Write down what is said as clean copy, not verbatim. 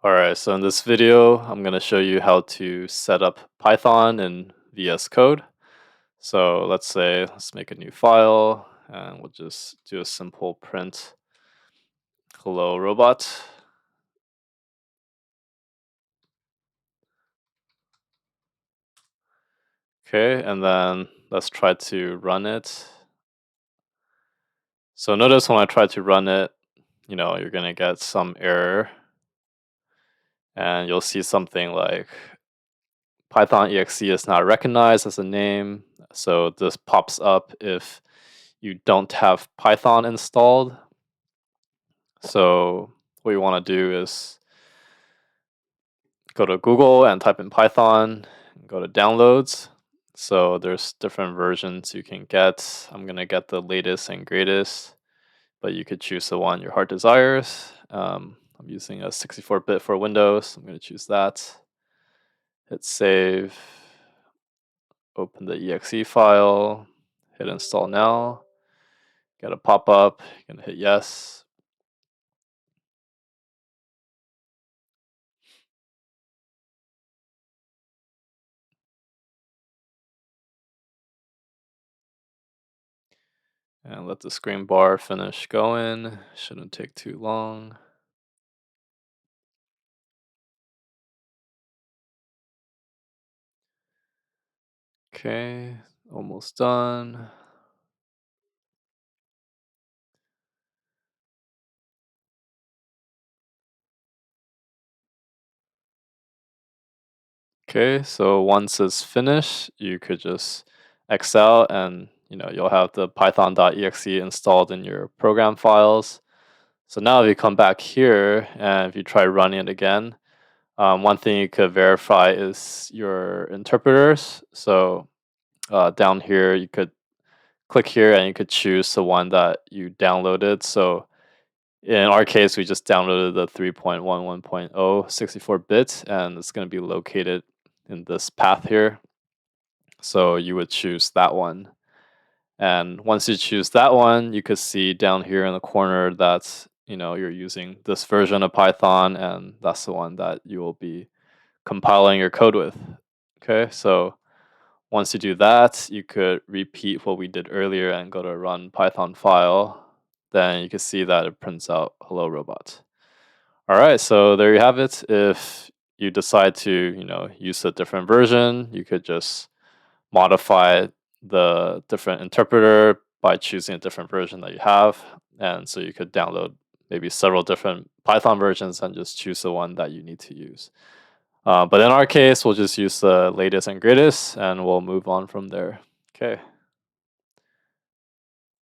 Alright, so in this video, I'm going to show you how to set up Python in VS Code. So let's make a new file and we'll just do a simple print hello robot. Okay, and then let's try to run it. So notice when I try to run it, you're going to get some error and you'll see something like Python exe is not recognized as a name. So this pops up if you don't have Python installed. So what you want to do is go to Google and type in Python, go to downloads. So there's different versions you can get. I'm going to get the latest and greatest, but you could choose the one your heart desires. I'm using a 64-bit for Windows. I'm going to choose that. Hit save, open the exe file, hit install now. Get a pop-up, you're going to hit yes. And let the screen bar finish going. Shouldn't take too long. Okay, almost done. Okay, so once it's finished, you could just X out and you'll have the python.exe installed in your program files. So now if you come back here and if you try running it again, one thing you could verify is your interpreters. So down here, you could click here and you could choose the one that you downloaded. So in our case, we just downloaded the 3.11.0 64-bit, and it's going to be located in this path here. So you would choose that one. And once you choose that one, you could see down here in the corner that you're using this version of Python, and that's the one that you will be compiling your code with. Okay, so once you do that, you could repeat what we did earlier and go to run Python file. Then you can see that it prints out hello robot. All right, so there you have it. If you decide to, use a different version, you could just modify the different interpreter by choosing a different version that you have. And so you could download maybe several different Python versions and just choose the one that you need to use. But in our case, we'll just use the latest and greatest, and we'll move on from there. Okay.